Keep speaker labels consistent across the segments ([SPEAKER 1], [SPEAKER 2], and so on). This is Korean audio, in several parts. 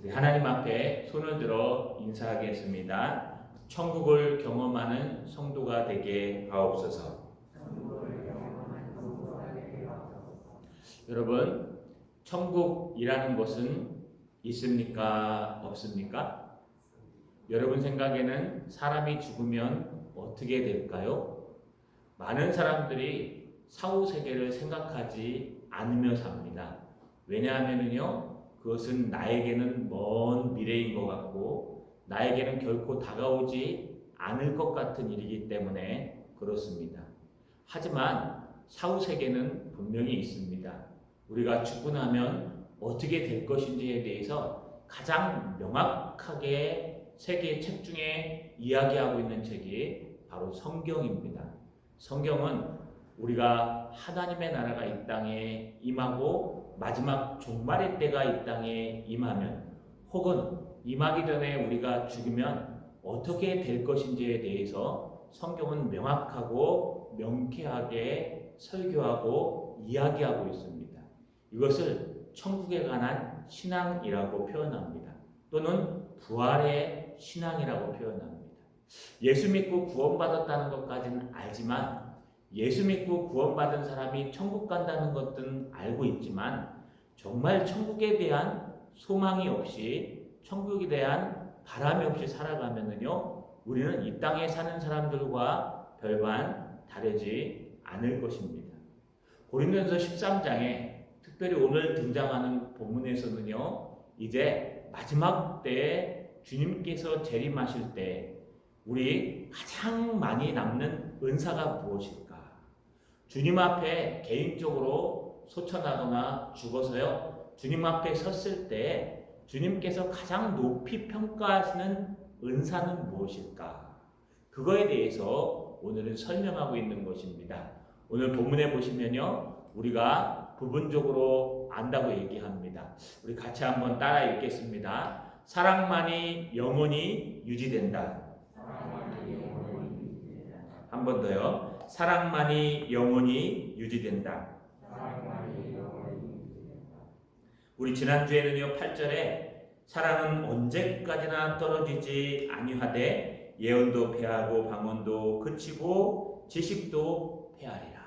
[SPEAKER 1] 우리 하나님 앞에 손을 들어 인사하겠습니다. 천국을 경험하는 성도가 되게 하옵소서. 여러분, 천국이라는 것은 있습니까? 없습니까? 여러분 생각에는 사람이 죽으면 어떻게 될까요? 많은 사람들이 사후세계를 생각하지 않으며 삽니다. 왜냐하면요, 그것은 나에게는 먼 미래인 것 같고 나에게는 결코 다가오지 않을 것 같은 일이기 때문에 그렇습니다. 하지만 사후세계는 분명히 있습니다. 우리가 죽고 나면 어떻게 될 것인지에 대해서 가장 명확하게 세계 책 중에 이야기하고 있는 책이 바로 성경입니다. 성경은 우리가 하나님의 나라가 이 땅에 임하고 마지막 종말의 때가 이 땅에 임하면 혹은 임하기 전에 우리가 죽으면 어떻게 될 것인지에 대해서 성경은 명확하고 명쾌하게 설교하고 이야기하고 있습니다. 이것을 천국에 관한 신앙이라고 표현합니다. 또는 부활의 신앙이라고 표현합니다. 예수 믿고 구원받았다는 것까지는 알지만 예수 믿고 구원받은 사람이 천국 간다는 것은 알고 있지만 정말 천국에 대한 소망이 없이 천국에 대한 바람이 없이 살아가면은요, 우리는 이 땅에 사는 사람들과 별반 다르지 않을 것입니다. 고린도전서 13장에 특별히 오늘 등장하는 본문에서는요, 이제 마지막 때에 주님께서 재림하실 때 우리 가장 많이 남는 은사가 무엇일까? 주님 앞에 개인적으로 소천하거나 죽어서요, 주님 앞에 섰을 때 주님께서 가장 높이 평가하시는 은사는 무엇일까? 그거에 대해서 오늘은 설명하고 있는 것입니다. 오늘 본문에 보시면요, 우리가 부분적으로 안다고 얘기합니다. 우리 같이 한번 따라 읽겠습니다. 사랑만이 영원히 유지된다. 한 번 더요. 사랑만이 영원히 유지된다. 우리 지난주에는요, 8절에 사랑은 언제까지나 떨어지지 아니하되 예언도 패하고 방언도 그치고 지식도 패하리라.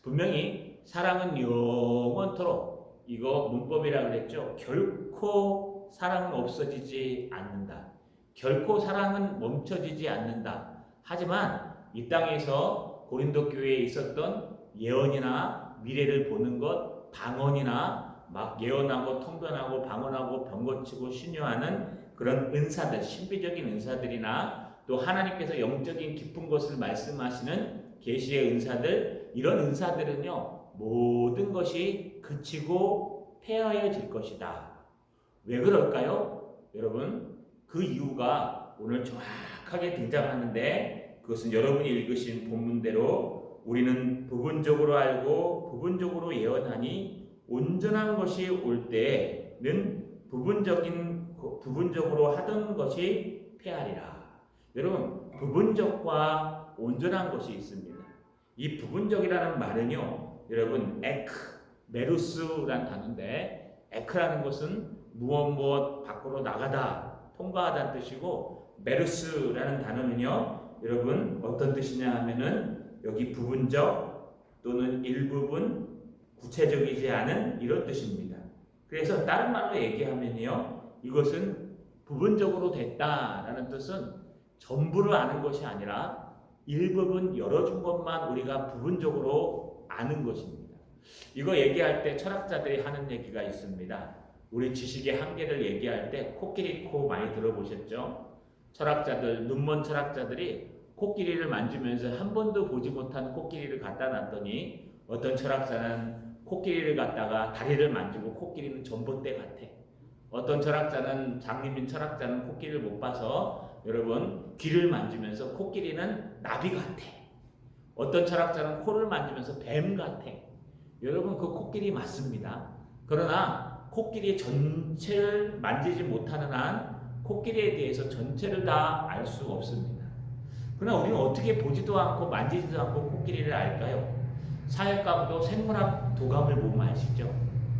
[SPEAKER 1] 분명히 사랑은 영원토록, 이거 문법이라 그랬죠. 결코 사랑은 없어지지 않는다. 결코 사랑은 멈춰지지 않는다. 하지만 이 땅에서 고린도 교회에 있었던 예언이나 미래를 보는 것, 방언이나 막 예언하고 통변하고 방언하고 병고치고 신유하는 그런 은사들, 신비적인 은사들이나 또 하나님께서 영적인 깊은 것을 말씀하시는 계시의 은사들, 이런 은사들은요, 모든 것이 그치고 폐하여질 것이다. 왜 그럴까요? 여러분, 그 이유가 오늘 정확하게 등장하는데, 그것은 여러분이 읽으신 본문대로 우리는 부분적으로 알고 부분적으로 예언하니 온전한 것이 올 때는 부분적으로 하던 것이 폐하리라. 여러분, 부분적과 온전한 것이 있습니다. 이 부분적이라는 말은요, 여러분, 메루스라는 단어인데, 에크라는 것은 무엇 밖으로 나가다, 통과하다는 뜻이고, 메루스라는 단어는요, 여러분 어떤 뜻이냐 하면은 여기 부분적 또는 일부분, 구체적이지 않은 이런 뜻입니다. 그래서 다른 말로 얘기하면요, 이것은 부분적으로 됐다라는 뜻은 전부를 아는 것이 아니라 일부분 열어준 것만 우리가 부분적으로 아는 것입니다. 이거 얘기할 때 철학자들이 하는 얘기가 있습니다. 우리 지식의 한계를 얘기할 때 코끼리 코 많이 들어보셨죠? 철학자들, 눈먼 철학자들이 코끼리를 만지면서 한 번도 보지 못한 코끼리를 갖다 놨더니 어떤 철학자는 코끼리를 갖다가 다리를 만지고 코끼리는 전봇대 같아. 어떤 철학자는, 장님인 철학자는 코끼리를 못 봐서 여러분 귀를 만지면서 코끼리는 나비 같아. 어떤 철학자는 코를 만지면서 뱀 같아. 여러분, 그 코끼리 맞습니다. 그러나 코끼리 전체를 만지지 못하는 한 코끼리에 대해서 전체를 다 알 수 없습니다. 그러나 우리는 어떻게 보지도 않고 만지지도 않고 코끼리를 알까요? 사회과도 생물학 도감을 보면 아시죠?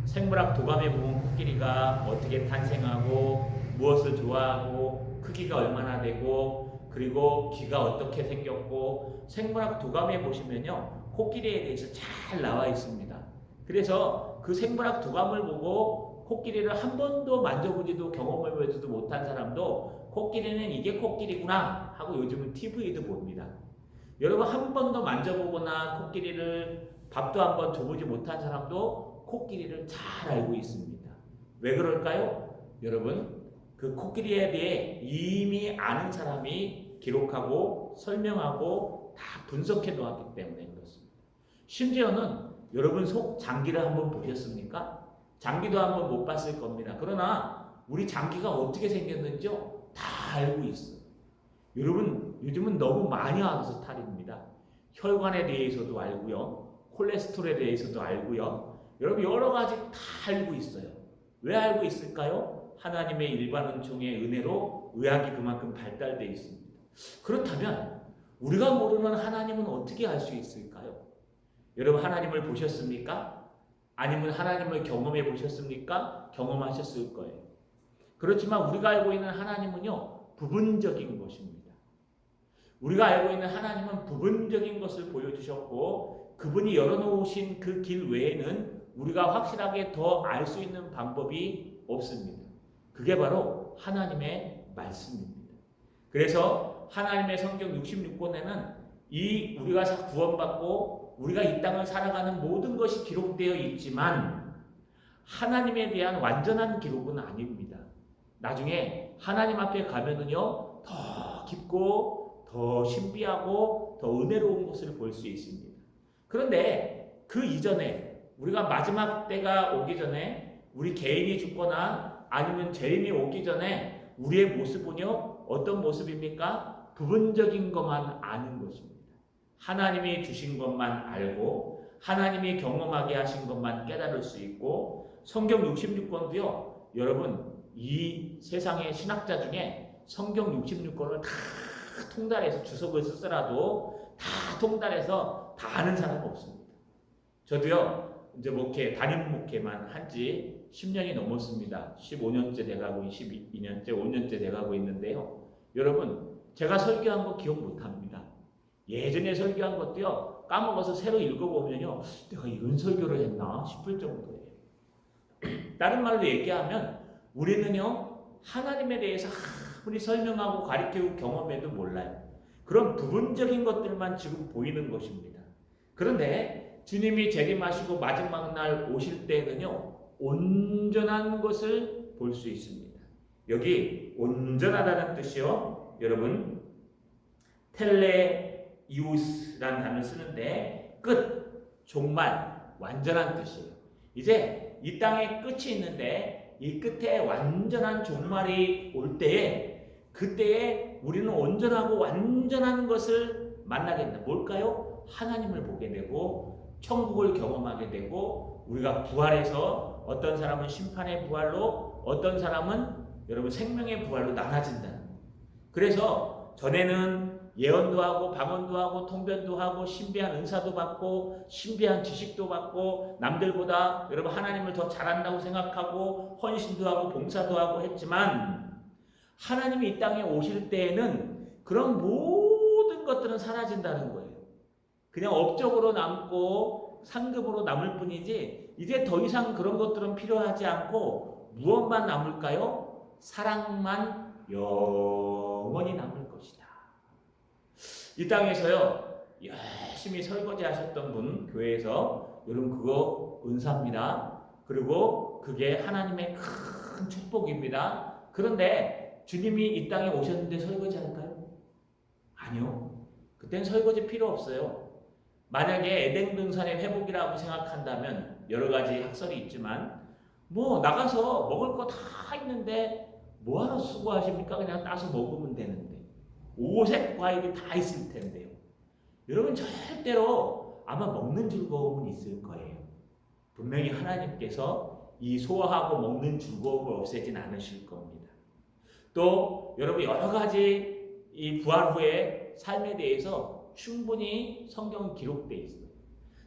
[SPEAKER 1] 생물학 도감에 보면 코끼리가 어떻게 탄생하고 무엇을 좋아하고 크기가 얼마나 되고 그리고 귀가 어떻게 생겼고 생물학 도감에 보시면요 코끼리에 대해서 잘 나와 있습니다. 그래서 그 생물학 도감을 보고 코끼리를 한 번도 만져보지도 경험해보지도 못한 사람도 코끼리는 이게 코끼리구나 하고 요즘은 TV도 봅니다. 여러분 한 번도 만져보거나 코끼리를 밥도 한 번 줘보지 못한 사람도 코끼리를 잘 알고 있습니다. 왜 그럴까요? 여러분 그 코끼리에 대해 이미 아는 사람이 기록하고 설명하고 다 분석해 놓았기 때문에 그렇습니다. 심지어는 여러분 속 장기를 한번 보셨습니까? 장기도 한번 못 봤을 겁니다. 그러나 우리 장기가 어떻게 생겼는지요? 다 알고 있어요. 여러분 요즘은 너무 많이 알아서 탈입니다. 혈관에 대해서도 알고요. 콜레스테롤에 대해서도 알고요. 여러분 여러 가지 다 알고 있어요. 왜 알고 있을까요? 하나님의 일반 은총의 은혜로 의학이 그만큼 발달되어 있습니다. 그렇다면 우리가 모르는 하나님은 어떻게 알 수 있을까요? 여러분 하나님을 보셨습니까? 아니면 하나님을 경험해 보셨습니까? 경험하셨을 거예요. 그렇지만 우리가 알고 있는 하나님은요 부분적인 것입니다. 우리가 알고 있는 하나님은 부분적인 것을 보여주셨고 그분이 열어놓으신 그 길 외에는 우리가 확실하게 더 알 수 있는 방법이 없습니다. 그게 바로 하나님의 말씀입니다. 그래서 하나님의 성경 66권에는 이 우리가 구원받고 우리가 이 땅을 살아가는 모든 것이 기록되어 있지만 하나님에 대한 완전한 기록은 아닙니다. 나중에 하나님 앞에 가면은요 더 깊고 더 신비하고 더 은혜로운 것을 볼 수 있습니다. 그런데 그 이전에 우리가 마지막 때가 오기 전에 우리 개인이 죽거나 아니면 재림이 오기 전에 우리의 모습은요 어떤 모습입니까? 부분적인 것만 아는 것입니다. 하나님이 주신 것만 알고 하나님이 경험하게 하신 것만 깨달을 수 있고 성경 66권도요 여러분 이 세상의 신학자 중에 성경 66권을 다 통달해서 주석을 쓰더라도 다 통달해서 다 아는 사람은 없습니다. 저도요 이제 담임 목회만 한지 10년이 넘었습니다. 15년째 돼가고 12년째 5년째 돼가고 있는데요. 여러분 제가 설교한 거 기억 못합니다. 예전에 설교한 것도요 까먹어서 새로 읽어보면요 내가 이런 설교를 했나 싶을 정도예요. 다른 말로 얘기하면 우리는요 하나님에 대해서 아무리 설명하고 가르치고 경험해도 몰라요. 그런 부분적인 것들만 지금 보이는 것입니다. 그런데 주님이 재림하시고 마지막 날 오실 때는요 온전한 것을 볼 수 있습니다. 여기 온전하다는 뜻이요 여러분 텔레이우스라는 단어를 쓰는데 끝, 종말, 완전한 뜻이에요. 이제 이 땅에 끝이 있는데 이 끝에 완전한 종말이 올 때에 그때에 우리는 온전하고 완전한 것을 만나게 된다. 뭘까요? 하나님을 보게 되고 천국을 경험하게 되고 우리가 부활해서 어떤 사람은 심판의 부활로 어떤 사람은 여러분 생명의 부활로 나눠진다는 거예요. 그래서 전에는 예언도 하고 방언도 하고 통변도 하고 신비한 은사도 받고 신비한 지식도 받고 남들보다 여러분 하나님을 더 잘한다고 생각하고 헌신도 하고 봉사도 하고 했지만 하나님이 이 땅에 오실 때에는 그런 모든 것들은 사라진다는 거예요. 그냥 업적으로 남고 상급으로 남을 뿐이지 이제 더 이상 그런 것들은 필요하지 않고 무엇만 남을까요? 사랑만 영원히 남을 것이다. 이 땅에서요 열심히 설거지 하셨던 분 교회에서 여러분 그거 은사입니다. 그리고 그게 하나님의 큰 축복입니다. 그런데 주님이 이 땅에 오셨는데 설거지 할까요? 아니요. 그땐 설거지 필요 없어요. 만약에 에덴 동산의 회복이라고 생각한다면 여러 가지 학설이 있지만 뭐 나가서 먹을 거 다 있는데 뭐하러 수고하십니까? 그냥 따서 먹으면 되는데 오색 과일이 다 있을 텐데요. 여러분 절대로 아마 먹는 즐거움은 있을 거예요. 분명히 하나님께서 이 소화하고 먹는 즐거움을 없애진 않으실 겁니다. 또 여러분 여러 가지 이 부활 후의 삶에 대해서 충분히 성경은 기록되어 있어요.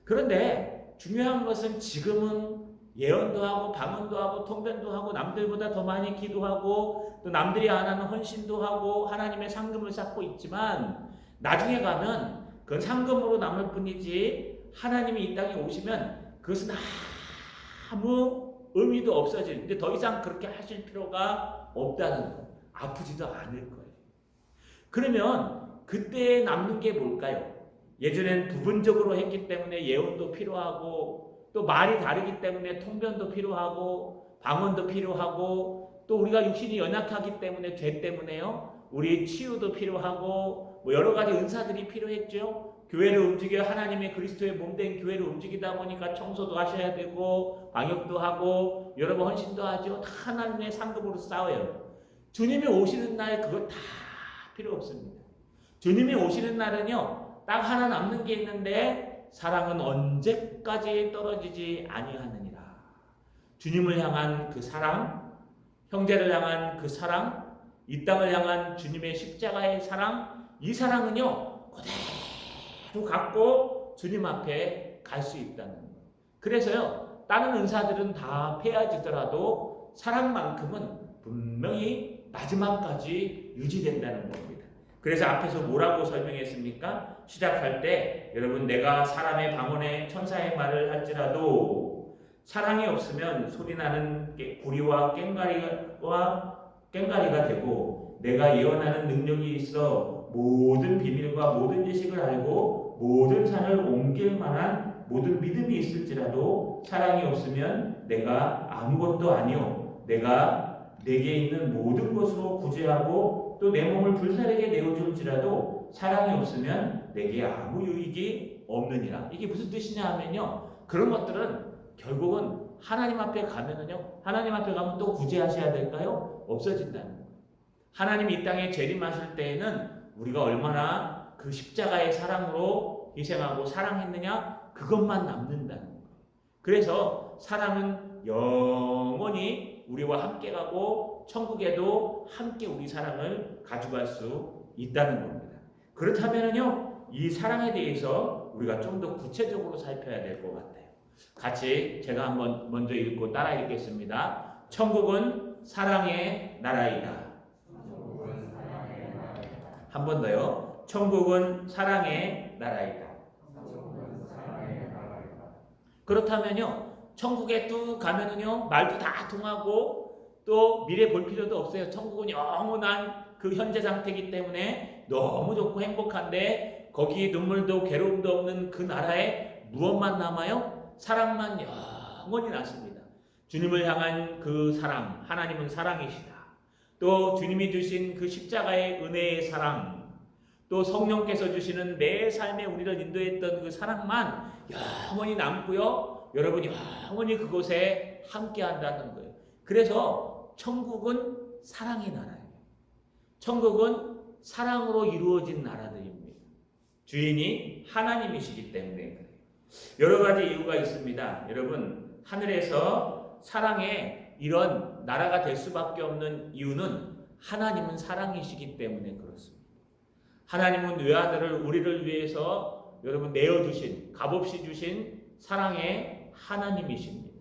[SPEAKER 1] 그런데 중요한 것은 지금은 예언도 하고 방언도 하고 통변도 하고 남들보다 더 많이 기도하고 또 남들이 안 하는 헌신도 하고 하나님의 상급을 쌓고 있지만 나중에 가면 그건 상급으로 남을 뿐이지 하나님이 이 땅에 오시면 그것은 아무 의미도 없어지는데 더 이상 그렇게 하실 필요가 없다는 거예요. 아프지도 않을 거예요. 그러면 그때 남는 게 뭘까요? 예전엔 부분적으로 했기 때문에 예언도 필요하고 또 말이 다르기 때문에 통변도 필요하고 방언도 필요하고 또 우리가 육신이 연약하기 때문에 죄 때문에요. 우리 치유도 필요하고 뭐 여러 가지 은사들이 필요했죠. 교회를 움직여 하나님의 그리스도의 몸된 교회를 움직이다 보니까 청소도 하셔야 되고 방역도 하고 여러 번 헌신도 하죠. 다 하나님의 상급으로 싸워요. 주님이 오시는 날 그거 다 필요 없습니다. 주님이 오시는 날은요. 딱 하나 남는 게 있는데 사랑은 언제까지 떨어지지 아니하느니라. 주님을 향한 그 사랑, 형제를 향한 그 사랑, 이 땅을 향한 주님의 십자가의 사랑, 이 사랑은요. 그대로 갖고 주님 앞에 갈 수 있다는 거예요. 그래서요. 다른 은사들은 다 폐해지더라도 사랑만큼은 분명히 마지막까지 유지된다는 겁니다. 그래서 앞에서 뭐라고 설명했습니까? 시작할 때 여러분 내가 사람의 방언에 천사의 말을 할지라도 사랑이 없으면 소리나는 구리와 꽹가리가 되고 내가 예언하는 능력이 있어 모든 비밀과 모든 지식을 알고 모든 산을 옮길 만한 모든 믿음이 있을지라도 사랑이 없으면 내가 아무것도 아니요 내가 내게 있는 모든 것으로 구제하고 또 내 몸을 불사르게 내어줄지라도 사랑이 없으면 내게 아무 유익이 없느니라. 이게 무슨 뜻이냐 하면요. 그런 것들은 결국은 하나님 앞에 가면은요. 하나님 앞에 가면 또 구제하셔야 될까요? 없어진다는 거예요. 하나님이 이 땅에 재림하실 때에는 우리가 얼마나 그 십자가의 사랑으로 희생하고 사랑했느냐 그것만 남는다는 거예요. 그래서 사랑은 영원히 우리와 함께 가고 천국에도 함께 우리 사랑을 가져갈 수 있다는 겁니다. 그렇다면요, 이 사랑에 대해서 우리가 좀 더 구체적으로 살펴야 될 것 같아요. 같이 제가 한번 먼저 읽고 따라 읽겠습니다. 천국은 사랑의 나라이다. 한 번 더요. 천국은 사랑의 나라이다. 그렇다면요, 천국에 뚝 가면은요, 말도 다 통하고 또 미래 볼 필요도 없어요. 천국은 영원한 그 현재 상태이기 때문에 너무 좋고 행복한데 거기 눈물도 괴로움도 없는 그 나라에 무엇만 남아요? 사랑만 영원히 남습니다. 주님을 향한 그 사랑, 하나님은 사랑이시다. 또 주님이 주신 그 십자가의 은혜의 사랑, 또 성령께서 주시는 매 삶에 우리를 인도했던 그 사랑만 영원히 남고요. 여러분 영원히 그곳에 함께 한다는 거예요. 그래서 천국은 사랑의 나라예요. 천국은 사랑으로 이루어진 나라들입니다. 주인이 하나님이시기 때문에 그래요. 여러 가지 이유가 있습니다. 여러분 하늘에서 사랑의 이런 나라가 될 수밖에 없는 이유는 하나님은 사랑이시기 때문에 그렇습니다. 하나님은 외아들을 우리를 위해서 여러분 내어주신 값없이 주신 사랑의 하나님이십니다.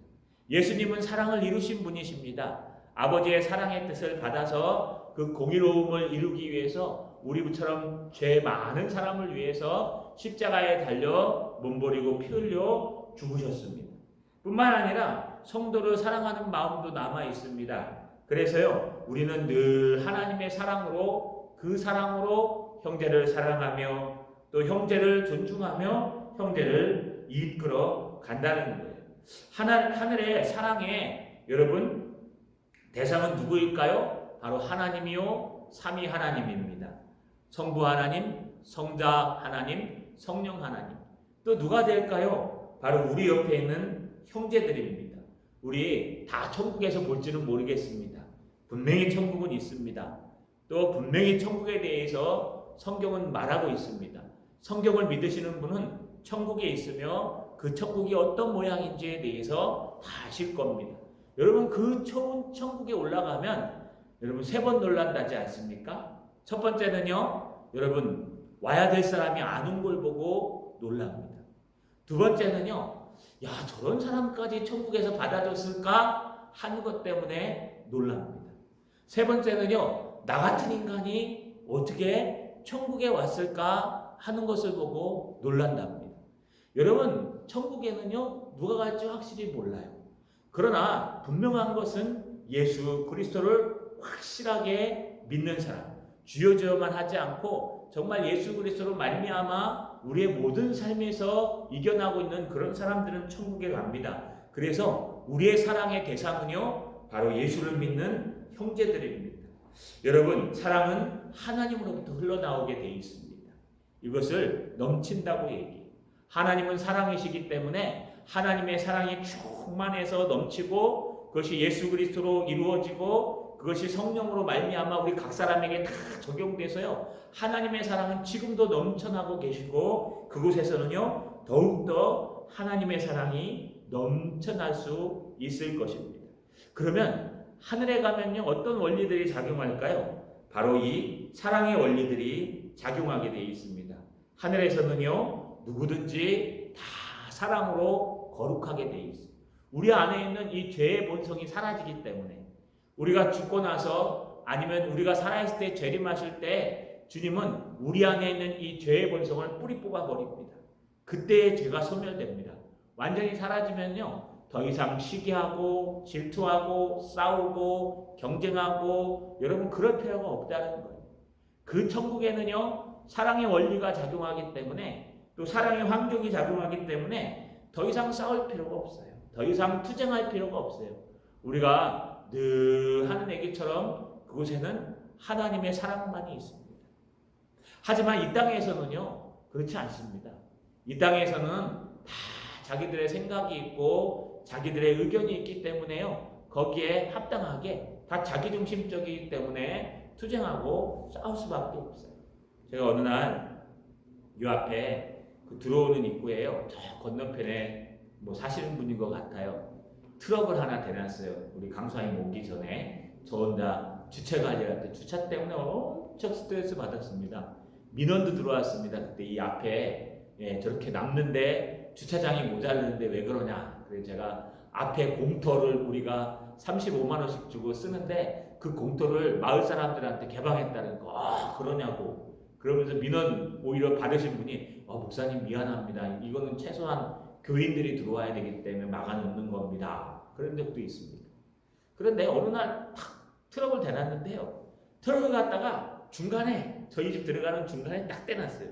[SPEAKER 1] 예수님은 사랑을 이루신 분이십니다. 아버지의 사랑의 뜻을 받아서 그 공의로움을 이루기 위해서 우리처럼 죄 많은 사람을 위해서 십자가에 달려 몸버리고 피 흘려 죽으셨습니다. 뿐만 아니라 성도를 사랑하는 마음도 남아 있습니다. 그래서요 우리는 늘 하나님의 사랑으로 그 사랑으로 형제를 사랑하며 또 형제를 존중하며 형제를 이끌어 간다는 거예요. 하늘의 사랑에 여러분 대상은 누구일까요? 바로 하나님이요 삼위 하나님입니다. 성부 하나님, 성자 하나님, 성령 하나님. 또 누가 될까요? 바로 우리 옆에 있는 형제들입니다. 우리 다 천국에서 볼지는 모르겠습니다. 분명히 천국은 있습니다. 또 분명히 천국에 대해서 성경은 말하고 있습니다. 성경을 믿으시는 분은 천국에 있으며 그 천국이 어떤 모양인지에 대해서 다 아실 겁니다. 여러분 그 천국에 올라가면 여러분 3번 놀란다지 않습니까? 첫 번째는요. 여러분 와야 될 사람이 안 온 걸 보고 놀랍니다. 두 번째는요. 야, 저런 사람까지 천국에서 받아줬을까 하는 것 때문에 놀랍니다. 세 번째는요, 나 같은 인간이 어떻게 천국에 왔을까 하는 것을 보고 놀란답니다. 여러분, 천국에는요, 누가 갈지 확실히 몰라요. 그러나 분명한 것은 예수 그리스도를 확실하게 믿는 사람, 주여 주여만 하지 않고 정말 예수 그리스도로 말미암아 우리의 모든 삶에서 이겨나고 있는 그런 사람들은 천국에 갑니다. 그래서 우리의 사랑의 대상은요, 바로 예수를 믿는 형제들입니다. 여러분, 사랑은 하나님으로부터 흘러나오게 되어 있습니다. 이것을 넘친다고 얘기해요. 하나님은 사랑이시기 때문에 하나님의 사랑이 충만해서 넘치고 그것이 예수 그리스도로 이루어지고 그것이 성령으로 말미암아 우리 각 사람에게 다 적용돼서요, 하나님의 사랑은 지금도 넘쳐나고 계시고 그곳에서는요 더욱더 하나님의 사랑이 넘쳐날 수 있을 것입니다. 그러면 하늘에 가면요 어떤 원리들이 작용할까요? 바로 이 사랑의 원리들이 작용하게 되어 있습니다. 하늘에서는요 누구든지 다 사랑으로 거룩하게 되어 있습니다. 우리 안에 있는 이 죄의 본성이 사라지기 때문에 우리가 죽고 나서 아니면 우리가 살아있을 때 재림하실 때 주님은 우리 안에 있는 이 죄의 본성을 뿌리 뽑아 버립니다. 그때의 죄가 소멸됩니다. 완전히 사라지면요 더 이상 시기하고 질투하고 싸우고 경쟁하고 여러분 그럴 필요가 없다는 거예요. 그 천국에는요 사랑의 원리가 작용하기 때문에 또 사랑의 환경이 작용하기 때문에 더 이상 싸울 필요가 없어요. 더 이상 투쟁할 필요가 없어요. 우리가 늘 하는 얘기처럼 그곳에는 하나님의 사랑만이 있습니다. 하지만 이 땅에서는요 그렇지 않습니다. 이 땅에서는 다 자기들의 생각이 있고 자기들의 의견이 있기 때문에요 거기에 합당하게 다 자기중심적이기 때문에 투쟁하고 싸울 수밖에 없어요. 제가 어느 날 이 앞에 그 들어오는 입구에요 저 건너편에 뭐 사시는 분인 것 같아요. 트럭을 하나 대놨어요. 우리 강수아님 오기 전에 저 혼자 주차 관리할 때 주차 때문에 엄청 스트레스 받았습니다. 민원도 들어왔습니다. 그때 이 앞에 저렇게 남는데 주차장이 모자르는데 왜 그러냐. 그래서 제가 앞에 공터를 우리가 35만 원씩 주고 쓰는데 그 공터를 마을 사람들한테 개방했다는 거. 그러냐고. 그러면서 민원 오히려 받으신 분이 목사님 미안합니다. 이거는 최소한 교인들이 들어와야 되기 때문에 막아놓는 겁니다. 그런 적도 있습니다. 그런데 어느 날 탁 트럭을 대놨는데요. 트럭을 갖다가 중간에 저희 집 들어가는 중간에 딱 대놨어요.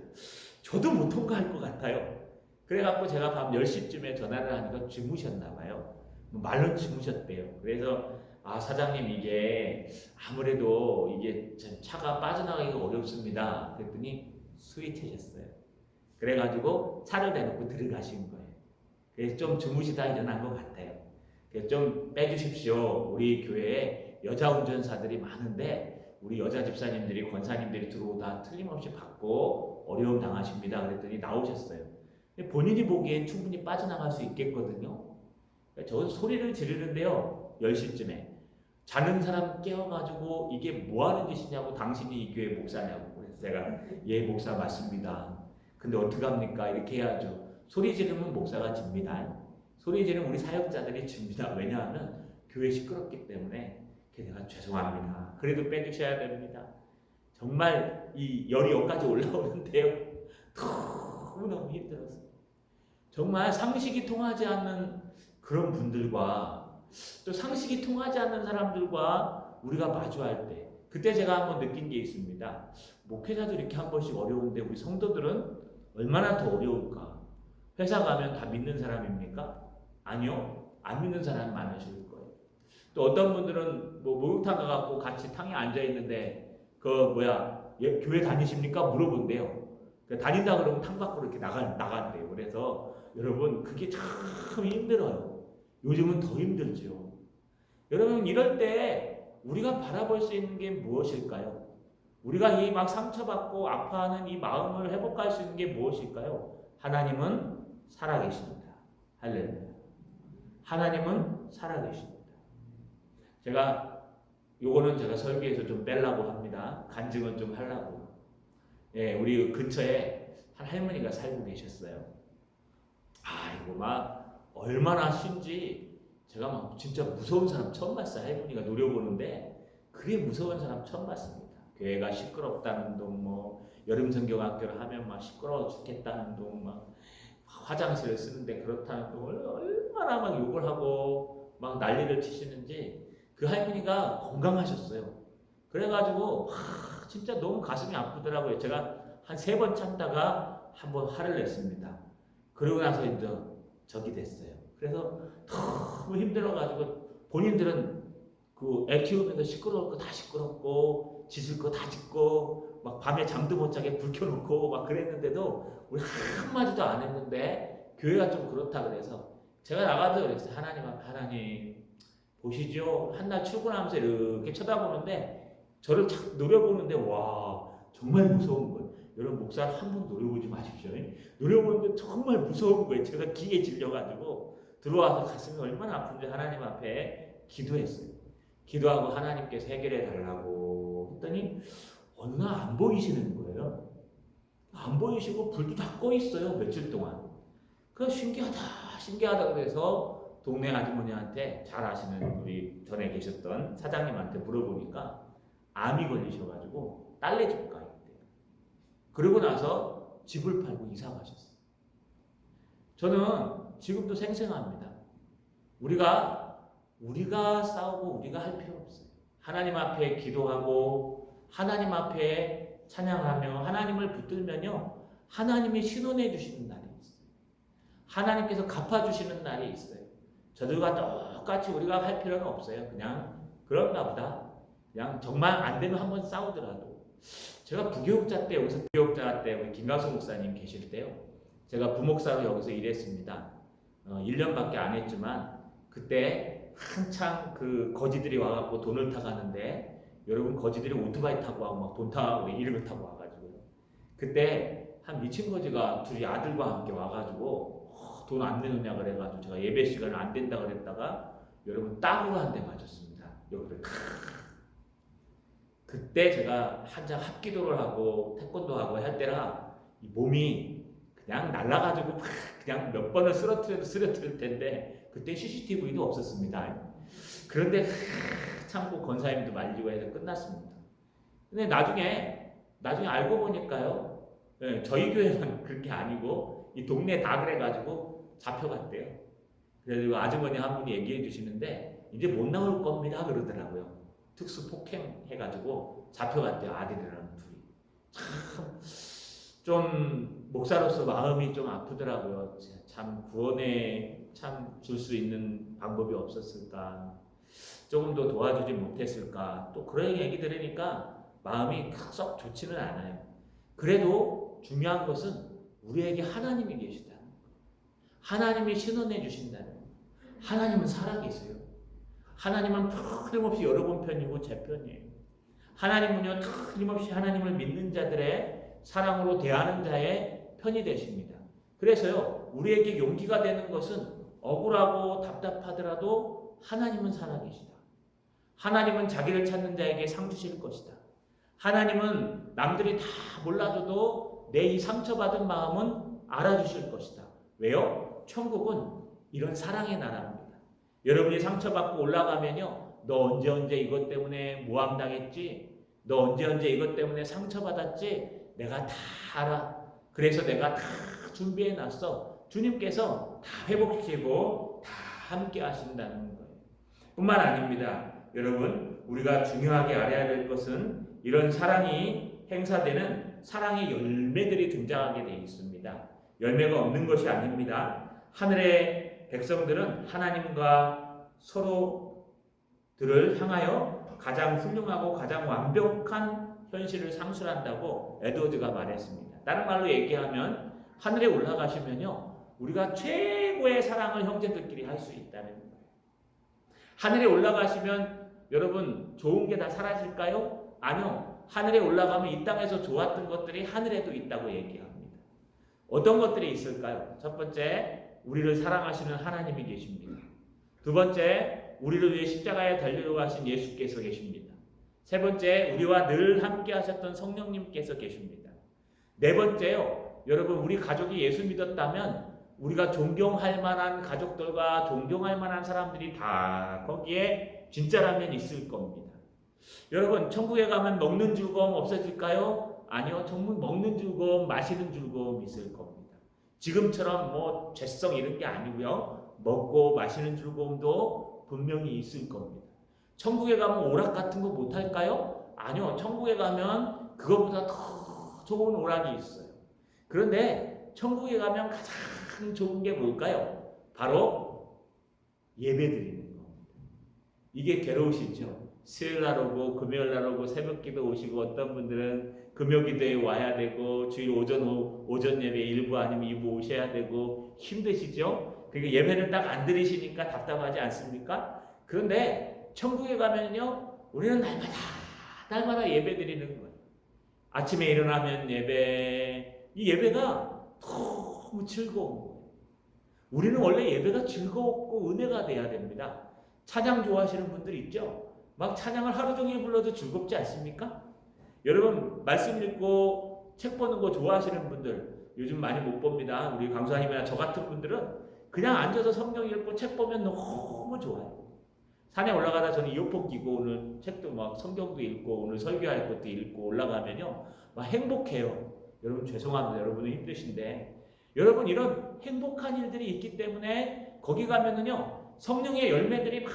[SPEAKER 1] 저도 못 통과할 것 같아요. 그래갖고 제가 밤 10시쯤에 전화를 하니까 주무셨나 봐요. 말로 주무셨대요. 그래서 사장님 이게 아무래도 이게 차가 빠져나가기가 어렵습니다. 그랬더니 스위트해졌어요. 그래가지고 차를 대놓고 들어가신 거예요. 그래서 좀 주무시다 일어난 것 같아요. 그래서 좀 빼주십시오. 우리 교회에 여자 운전사들이 많은데 우리 여자 집사님들이 권사님들이 들어오다 틀림없이 받고 어려움 당하십니다. 그랬더니 나오셨어요. 본인이 보기엔 충분히 빠져나갈 수 있겠거든요. 저 소리를 지르는데요. 10시쯤에 자는 사람 깨워가지고 이게 뭐하는 짓이냐고 당신이 이 교회 목사냐고. 그래서 제가 예 목사 맞습니다. 근데 어떡합니까? 이렇게 해야죠. 소리 지르면 목사가 집니다. 소리 지르면 우리 사역자들이 집니다. 왜냐하면 교회 시끄럽기 때문에 내가 죄송합니다. 그래도 빼주셔야 됩니다. 정말 이 열이 여기까지 올라오는데요. 너무너무 힘들었어요. 정말 상식이 통하지 않는 그런 분들과 또 상식이 통하지 않는 사람들과 우리가 마주할 때 그때 제가 한번 느낀 게 있습니다. 목회자도 이렇게 한 번씩 어려운데 우리 성도들은 얼마나 더 어려울까? 회사 가면 다 믿는 사람입니까? 아니요. 안 믿는 사람 많으실 거예요. 또 어떤 분들은 뭐 목욕탕 가갖고 같이 탕에 앉아있는데 교회 다니십니까? 물어본대요. 다닌다 그러면 탕 밖으로 이렇게 나간대요. 그래서 여러분 그게 참 힘들어요. 요즘은 더 힘들죠. 여러분 이럴 때 우리가 바라볼 수 있는 게 무엇일까요? 우리가 이 막 상처받고 아파하는 이 마음을 회복할 수 있는 게 무엇일까요? 하나님은 살아계십니다. 할렐루야. 하나님은 살아계십니다. 요거는 제가 설교에서 좀 빼려고 합니다. 간증은 좀 하려고. 우리 근처에 한 할머니가 살고 계셨어요. 이거 막 얼마나 신지 제가 막 진짜 무서운 사람 처음 봤어요. 할머니가 노려보는데 그게 무서운 사람 처음 봤습니다. 교회가 시끄럽다는 둥, 뭐 여름 성경학교를 하면 막 시끄러워 죽겠다는 둥, 막 화장실을 쓰는데 그렇다는 둥, 얼마나 막 욕을 하고 막 난리를 치시는지 그 할머니가 건강하셨어요. 그래가지고 진짜 너무 가슴이 아프더라고요. 제가 한 3번 참다가 한번 화를 냈습니다. 그러고 나서 이제 적이 됐어요. 그래서 너무 힘들어가지고 본인들은 그 애 키우면서 시끄러울 거 다 시끄럽고 짖을 거 다 짖고 막 밤에 잠도 못 자게 불 켜놓고 막 그랬는데도 우리 한마디도 안 했는데 교회가 좀 그렇다 그래서 제가 나가서 그랬어요. 하나님 앞에 하나님 보시죠. 한날 출근하면서 이렇게 쳐다보는데 저를 착 노려보는데 와 정말 무서운 거예요. 여러분 목사를 한 번 노려보지 마십시오. 노려보는데 정말 무서운 거예요. 제가 기에 질려가지고 들어와서 가슴이 얼마나 아픈지 하나님 앞에 기도했어요. 기도하고 하나님께서 해결해 달라고 했더니 어느 날 안 보이시는 거예요. 안 보이시고 불도 다 꺼 있어요. 며칠 동안. 그래서 신기하다 그래서 동네 아주머니한테 잘 아시는 우리 전에 계셨던 사장님한테 물어보니까 암이 걸리셔가지고 딸내 집 가 있대요. 그러고 나서 집을 팔고 이사 가셨어요. 저는 지금도 생생합니다. 우리가 싸우고 우리가 할 필요 없어요. 하나님 앞에 기도하고 하나님 앞에 찬양하며 하나님을 붙들면요. 하나님이 신원해 주시는 날이 있어요. 하나님께서 갚아주시는 날이 있어요. 저들과 똑같이 우리가 할 필요는 없어요. 그냥 그런가 보다. 그냥 정말 안 되면 한번 싸우더라도 제가 부교육자 때 여기서 부교육자 때 우리 김가수 목사님 계실 때요. 제가 부목사로 여기서 일했습니다. 1년밖에 안 했지만 그때 한창 그 거지들이 와갖고 돈을 타가는데 여러분 거지들이 오토바이 타고 와고 막 돈 타고 이런 거 타고 와가지고요. 그때 한 미친 거지가 둘이 아들과 함께 와가지고 돈 안 내놓냐 그래가지고 제가 예배 시간을 안 된다 그랬다가 여러분 땅으로 한 대 맞았습니다. 여기를 그때 제가 한창 합기도를 하고 태권도 하고 할 때라 이 몸이 그냥 날라가지고 그냥 몇 번을 쓰러뜨려도 쓰러뜨릴 텐데 그때 CCTV도 없었습니다. 그런데 참고 권사님도 말리고 해서 끝났습니다. 근데 나중에 알고 보니까요, 저희 교회만 그런 게 아니고 이 동네 다 그래가지고 잡혀갔대요. 그래서 아주머니 한 분이 얘기해 주시는데 이제 못 나올 겁니다 그러더라고요. 특수 폭행 해가지고 잡혀갔대요. 아들이랑 둘이. 좀 목사로서 마음이 좀 아프더라고요. 참 구원에 참 줄 수 있는 방법이 없었을까? 조금 더 도와주지 못했을까? 또 그런 얘기 들으니까 마음이 썩 좋지는 않아요. 그래도 중요한 것은 우리에게 하나님이 계시다. 하나님이 신원해 주신다는 거예요. 하나님은 살아계세요. 하나님은 틀림없이 여러분 편이고 제 편이에요. 하나님은요 틀림없이 하나님을 믿는 자들의 사랑으로 대하는 자의 편이 되십니다. 그래서요 우리에게 용기가 되는 것은 억울하고 답답하더라도 하나님은 살아계시다. 하나님은 자기를 찾는 자에게 상 주실 것이다. 하나님은 남들이 다 몰라줘도 내 이 상처받은 마음은 알아주실 것이다. 왜요? 천국은 이런 사랑의 나라입니다. 여러분이 상처받고 올라가면요 너 언제 이것 때문에 모함당했지? 너 언제 이것 때문에 상처받았지? 내가 다 알아. 그래서 내가 다 준비해놨어. 주님께서 다 회복시키고 다 함께 하신다는 거예요. 뿐만 아닙니다. 여러분 우리가 중요하게 알아야 될 것은 이런 사랑이 행사되는 사랑의 열매들이 등장하게 되어 있습니다. 열매가 없는 것이 아닙니다. 하늘의 백성들은 하나님과 서로들을 향하여 가장 훌륭하고 가장 완벽한 현실을 상술한다고 에드워드가 말했습니다. 다른 말로 얘기하면 하늘에 올라가시면요 우리가 최고의 사랑을 형제들끼리 할 수 있다는 거예요. 하늘에 올라가시면 여러분 좋은 게 다 사라질까요? 아니요. 하늘에 올라가면 이 땅에서 좋았던 것들이 하늘에도 있다고 얘기합니다. 어떤 것들이 있을까요? 첫 번째, 우리를 사랑하시는 하나님이 계십니다. 두 번째, 우리를 위해 십자가에 달려가신 예수께서 계십니다. 세 번째, 우리와 늘 함께 하셨던 성령님께서 계십니다. 네 번째요, 여러분 우리 가족이 예수 믿었다면 우리가 존경할 만한 가족들과 존경할 만한 사람들이 다 거기에 진짜라면 있을 겁니다. 여러분, 천국에 가면 먹는 즐거움 없어질까요? 아니요. 천국 먹는 즐거움, 마시는 즐거움 있을 겁니다. 지금처럼 뭐 죄성 이런 게 아니고요. 먹고 마시는 즐거움도 분명히 있을 겁니다. 천국에 가면 오락 같은 거 못 할까요? 아니요. 천국에 가면 그거보다 더 좋은 오락이 있어요. 그런데 천국에 가면 가장 좋은 게 뭘까요? 바로 예배드리는 겁니다. 이게 괴로우시죠? 수요일 날 오고 금요일 날 오고 새벽기도 오시고 어떤 분들은 금요기도에 와야 되고 주일 오전 예배 일부 아니면 2부 오셔야 되고 힘드시죠? 그리고 예배를 딱 안 드리시니까 답답하지 않습니까? 그런데 천국에 가면요 우리는 날마다 예배 드리는 거예요. 아침에 일어나면 예배, 이 예배가 너무 즐거운 거예요. 우리는 원래 예배가 즐겁고 은혜가 돼야 됩니다. 찬양 좋아하시는 분들 있죠? 막 찬양을 하루 종일 불러도 즐겁지 않습니까? 여러분 말씀 읽고 책 보는 거 좋아하시는 분들 요즘 많이 못 봅니다. 우리 강사님이나 저 같은 분들은 그냥 앉아서 성경 읽고 책 보면 너무 좋아요. 산에 올라가다 저는 이어폰 끼고 오늘 책도 막 성경도 읽고 오늘 설교할 것도 읽고 올라가면요 막 행복해요. 여러분 죄송합니다. 여러분은 힘드신데 여러분 이런 행복한 일들이 있기 때문에 거기 가면은요 성령의 열매들이 막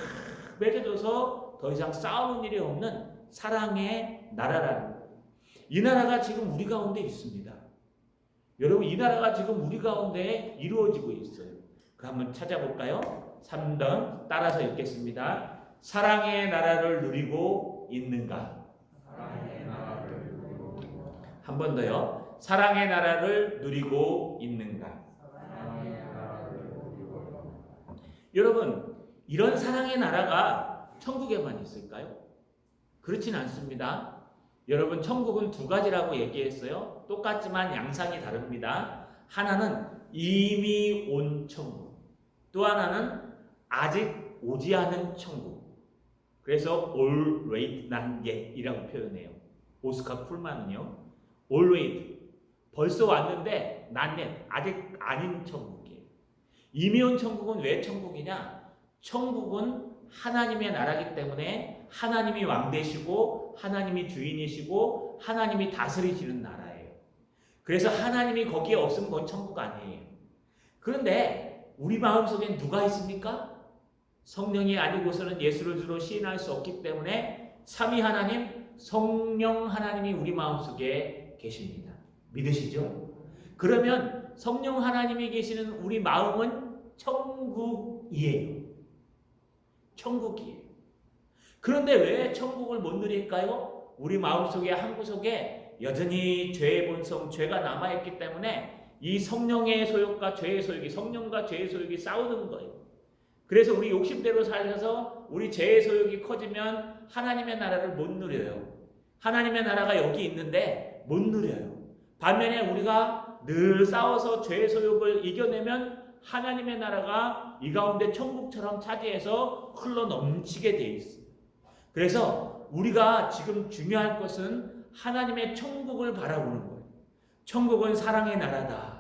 [SPEAKER 1] 맺어져서 더 이상 싸우는 일이 없는 사랑의 나라라는 거예요. 이 나라가 지금 우리 가운데 있습니다. 여러분 이 나라가 지금 우리 가운데 이루어지고 있어요. 그 한번 찾아볼까요? 3번 따라서 읽겠습니다. 사랑의 나라를 누리고 있는가? 한 번 더요. 사랑의 나라를 누리고 있는가? 여러분 이런 사랑의 나라가 천국에만 있을까요? 그렇진 않습니다. 여러분 천국은 두 가지라고 얘기했어요. 똑같지만 양상이 다릅니다. 하나는 이미 온 천국, 또 하나는 아직 오지 않은 천국. 그래서 already not yet이라고 표현해요. 오스카 쿨만은요. already 벌써 왔는데 not yet 아직 아닌 천국이에요. 이미 온 천국은 왜 천국이냐? 천국은 하나님의 나라이기 때문에 하나님이 왕 되시고 하나님이 주인이시고 하나님이 다스리시는 나라예요. 그래서 하나님이 거기에 없으면 그건 천국 아니에요. 그런데 우리 마음속엔 누가 있습니까? 성령이 아니고서는 예수를 주로 시인할 수 없기 때문에 삼위 하나님, 성령 하나님이 우리 마음속에 계십니다. 믿으시죠? 그러면 성령 하나님이 계시는 우리 마음은 천국이에요. 천국이에요. 그런데 왜 천국을 못 누릴까요? 우리 마음속에 한 구석에 여전히 죄의 본성, 죄가 남아있기 때문에 이 성령의 소욕과 죄의 소욕이, 성령과 죄의 소욕이 싸우는 거예요. 그래서 우리 욕심대로 살려서 우리 죄의 소욕이 커지면 하나님의 나라를 못 누려요. 하나님의 나라가 여기 있는데 못 누려요. 반면에 우리가 늘 싸워서 죄의 소욕을 이겨내면 하나님의 나라가 이 가운데 천국처럼 차지해서 흘러 넘치게 돼 있어요. 그래서 우리가 지금 중요할 것은 하나님의 천국을 바라보는 거예요. 천국은 사랑의 나라다.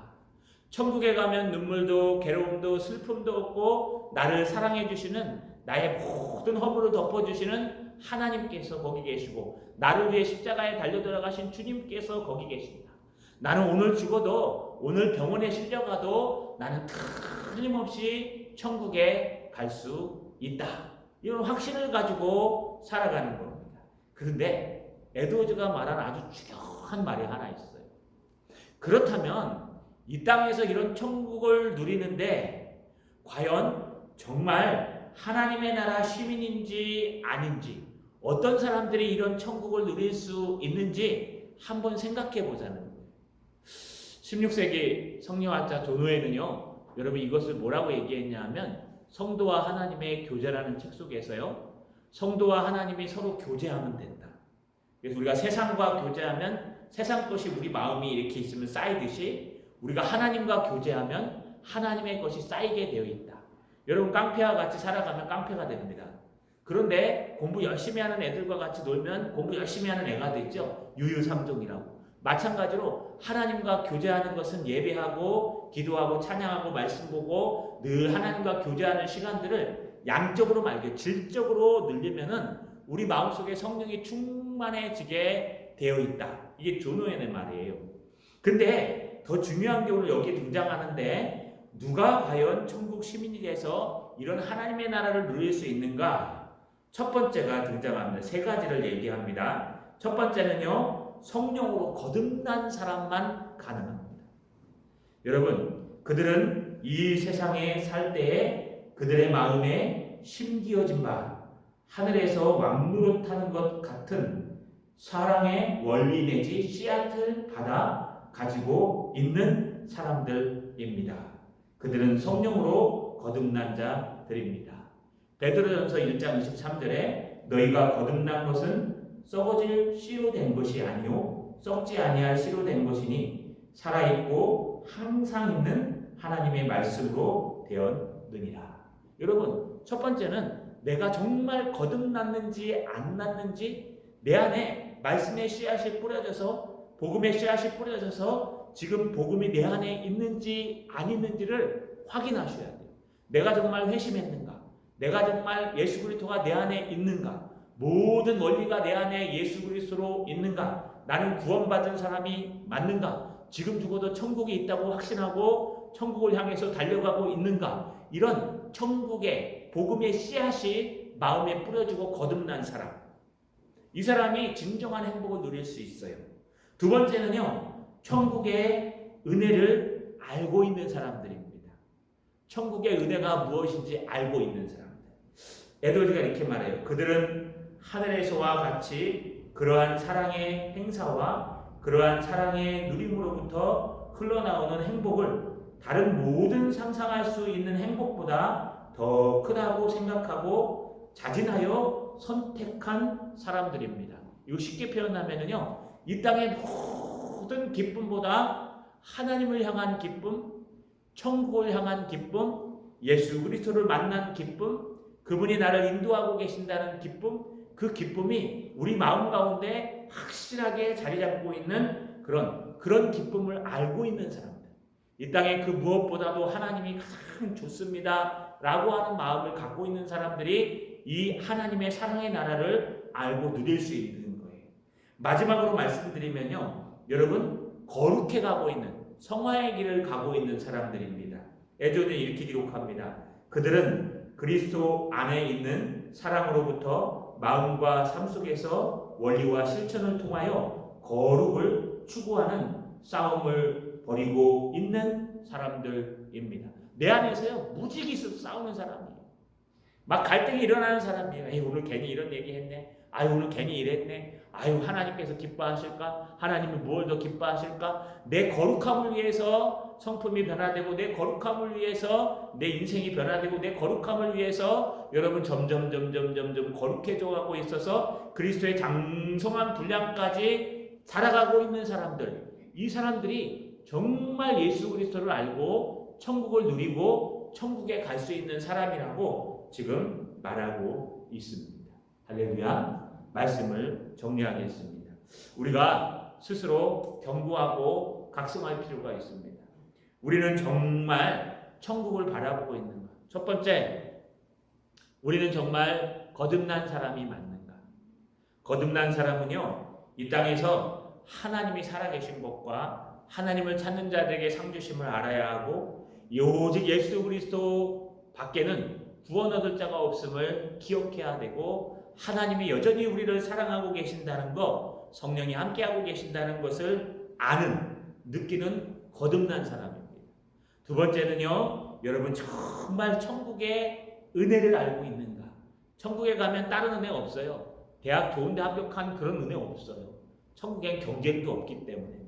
[SPEAKER 1] 천국에 가면 눈물도 괴로움도 슬픔도 없고 나를 사랑해 주시는 나의 모든 허물을 덮어주시는 하나님께서 거기 계시고 나를 위해 십자가에 달려 들어가신 주님께서 거기 계십니다. 나는 오늘 죽어도 오늘 병원에 실려가도 나는 틀림없이 천국에 갈 수 있다. 이런 확신을 가지고 살아가는 겁니다. 그런데 에드워즈가 말한 아주 중요한 말이 하나 있어요. 그렇다면 이 땅에서 이런 천국을 누리는데 과연 정말 하나님의 나라 시민인지 아닌지 어떤 사람들이 이런 천국을 누릴 수 있는지 한번 생각해 보자는 거예요. 16세기 성리학자 존 오웬은요. 여러분 이것을 뭐라고 얘기했냐면 성도와 하나님의 교제라는 책 속에서요. 성도와 하나님이 서로 교제하면 된다. 그래서 우리가 세상과 교제하면 세상 것이 우리 마음이 이렇게 있으면 쌓이듯이 우리가 하나님과 교제하면 하나님의 것이 쌓이게 되어 있다. 여러분 깡패와 같이 살아가면 깡패가 됩니다. 그런데 공부 열심히 하는 애들과 같이 놀면 공부 열심히 하는 애가 되죠. 유유상종이라고. 마찬가지로 하나님과 교제하는 것은 예배하고 기도하고 찬양하고 말씀 보고 늘 하나님과 교제하는 시간들을 양적으로 말고 질적으로 늘리면은 우리 마음속에 성령이 충만해지게 되어 있다. 이게 존 오웬의 말이에요. 근데 더 중요한 게 오늘 여기 등장하는데 누가 과연 천국 시민이 돼서 이런 하나님의 나라를 누릴 수 있는가? 첫 번째가 등장합니다. 세 가지를 얘기합니다. 첫 번째는요, 성령으로 거듭난 사람만 가능합니다. 여러분, 그들은 이 세상에 살 때에 그들의 마음에 심기어진 바 하늘에서 왕노릇하는 것 같은 사랑의 원리 내지 씨앗을 받아 가지고 있는 사람들입니다. 그들은 성령으로 거듭난 자들입니다. 베드로전서 1장 23절에 너희가 거듭난 것은 썩어질 씨로 된 것이 아니요 썩지 아니할 씨로 된 것이니 살아있고 항상 있는 하나님의 말씀으로 되었느니라. 여러분, 첫 번째는 내가 정말 거듭났는지 안 났는지 내 안에 말씀의 씨앗이 뿌려져서 복음의 씨앗이 뿌려져서 지금 복음이 내 안에 있는지 안 있는지를 확인하셔야 돼요. 내가 정말 회심했는가? 내가 정말 예수 그리스도가 내 안에 있는가? 모든 원리가 내 안에 예수 그리스도로 있는가? 나는 구원받은 사람이 맞는가? 지금 죽어도 천국이 있다고 확신하고 천국을 향해서 달려가고 있는가? 이런 천국의 복음의 씨앗이 마음에 뿌려지고 거듭난 사람, 이 사람이 진정한 행복을 누릴 수 있어요. 두 번째는요, 천국의 은혜를 알고 있는 사람들입니다. 천국의 은혜가 무엇인지 알고 있는 사람들. 에드워즈가 이렇게 말해요. 그들은 하늘에서와 같이 그러한 사랑의 행사와 그러한 사랑의 누림으로부터 흘러나오는 행복을 다른 모든 상상할 수 있는 행복보다 더 크다고 생각하고 자진하여 선택한 사람들입니다. 이거 쉽게 표현하면은요, 이 땅의 모든 기쁨보다 하나님을 향한 기쁨, 천국을 향한 기쁨, 예수 그리스도를 만난 기쁨, 그분이 나를 인도하고 계신다는 기쁨, 그 기쁨이 우리 마음 가운데 확실하게 자리 잡고 있는 그런 기쁨을 알고 있는 사람들. 이 땅에 그 무엇보다도 하나님이 가장 좋습니다 라고 하는 마음을 갖고 있는 사람들이 이 하나님의 사랑의 나라를 알고 누릴 수 있는 거예요. 마지막으로 말씀드리면요, 여러분, 거룩해 가고 있는 성화의 길을 가고 있는 사람들입니다. 에조는 이렇게 기록합니다. 그들은 그리스도 안에 있는 사랑으로부터 마음과 삶 속에서 원리와 실천을 통하여 거룩을 추구하는 싸움을 벌이고 있는 사람들입니다. 내 안에서요, 무지기수 싸우는 사람이에요. 막 갈등이 일어나는 사람이에요. 에이, 오늘 괜히 이런 얘기 했네. 아유, 오늘 괜히 이랬네. 아유, 하나님께서 기뻐하실까? 하나님이 뭘 더 기뻐하실까? 내 거룩함을 위해서 성품이 변화되고 내 거룩함을 위해서 내 인생이 변화되고 내 거룩함을 위해서 여러분 점점 거룩해져 가고 있어서 그리스도의 장성한 분량까지 살아가고 있는 사람들. 이 사람들이 정말 예수 그리스도를 알고 천국을 누리고 천국에 갈 수 있는 사람이라고 지금 말하고 있습니다. 할렐루야. 말씀을 정리하겠습니다. 우리가 스스로 경고하고 각성할 필요가 있습니다. 우리는 정말 천국을 바라보고 있는가? 첫 번째, 우리는 정말 거듭난 사람이 맞는가? 거듭난 사람은요, 이 땅에서 하나님이 살아계신 것과 하나님을 찾는 자들에게 상 주심을 알아야 하고 오직 예수 그리스도 밖에는 구원 얻을 자가 없음을 기억해야 되고 하나님이 여전히 우리를 사랑하고 계신다는 것, 성령이 함께하고 계신다는 것을 아는, 느끼는 거듭난 사람입니다. 두 번째는요, 여러분 정말 천국의 은혜를 알고 있는가? 천국에 가면 다른 은혜 없어요. 대학 좋은 데 합격한 그런 은혜 없어요. 천국엔 경쟁도 없기 때문에.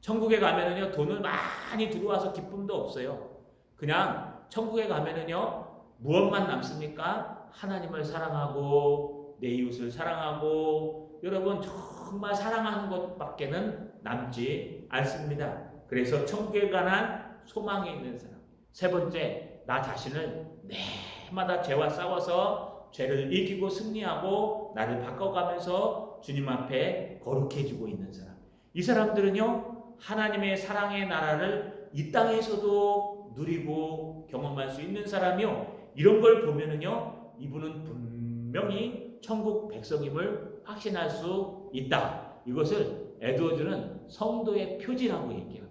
[SPEAKER 1] 천국에 가면은요, 돈을 많이 들어와서 기쁨도 없어요. 그냥 천국에 가면은요, 무엇만 남습니까? 하나님을 사랑하고 내 이웃을 사랑하고 여러분 정말 사랑하는 것밖에는 남지 않습니다. 그래서 천국에 관한 소망이 있는 사람. 세 번째, 나 자신을 매마다 죄와 싸워서 죄를 이기고 승리하고 나를 바꿔가면서 주님 앞에 거룩해지고 있는 사람. 이 사람들은요, 하나님의 사랑의 나라를 이 땅에서도 누리고 경험할 수 있는 사람이요. 이런 걸 보면은요, 이분은 분명히 천국 백성임을 확신할 수 있다. 이것을 에드워즈는 성도의 표지라고 얘기합니다.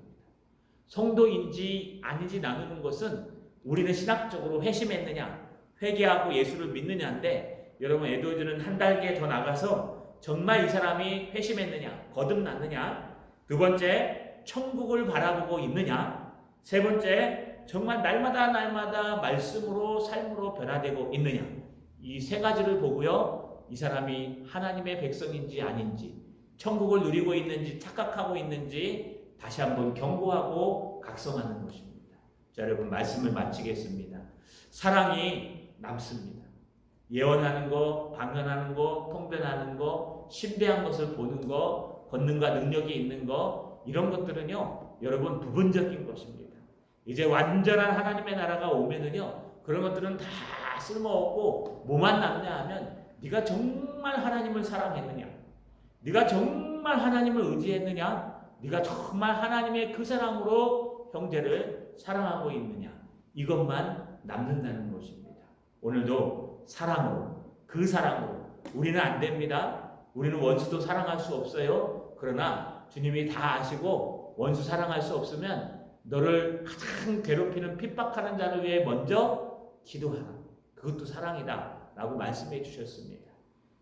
[SPEAKER 1] 성도인지 아닌지 나누는 것은 우리는 신학적으로 회심했느냐, 회개하고 예수를 믿느냐인데, 여러분 에드워즈는 한 단계 더 나가서 정말 이 사람이 회심했느냐, 거듭났느냐, 두 번째 천국을 바라보고 있느냐, 세 번째 정말 날마다 말씀으로 삶으로 변화되고 있느냐, 이 세 가지를 보고요, 이 사람이 하나님의 백성인지 아닌지, 천국을 누리고 있는지 착각하고 있는지 다시 한번 경고하고 각성하는 것입니다. 자, 여러분 말씀을 마치겠습니다. 사랑이 남습니다. 예언하는 거, 방언하는 거, 통변하는 거, 신비한 것을 보는 거, 권능과 능력이 있는 거, 이런 것들은요, 여러분 부분적인 것입니다. 이제 완전한 하나님의 나라가 오면은요, 그런 것들은 다 쓸모없고 뭐만 남냐 하면 네가 정말 하나님을 사랑했느냐, 네가 정말 하나님을 의지했느냐, 네가 정말 하나님의 그 사랑으로 형제를 사랑하고 있느냐, 이것만 남는다는 것입니다. 오늘도 사랑으로, 그 사랑으로, 우리는 안 됩니다. 우리는 원수도 사랑할 수 없어요. 그러나 주님이 다 아시고 원수 사랑할 수 없으면 너를 가장 괴롭히는 핍박하는 자를 위해 먼저 기도하라. 그것도 사랑이다 라고 말씀해 주셨습니다.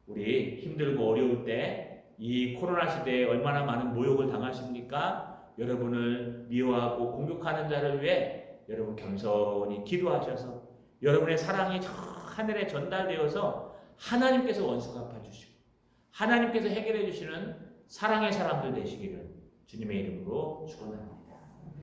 [SPEAKER 1] 우리 힘들고 어려울 때 이 코로나 시대에 얼마나 많은 모욕을 당하십니까? 여러분을 미워하고 공격하는 자를 위해 여러분 겸손히 기도하셔서 여러분의 사랑이 저 하늘에 전달되어서 하나님께서 원수 갚아주시고 하나님께서 해결해 주시는 사랑의 사람들 되시기를 주님의 이름으로 축원합니다.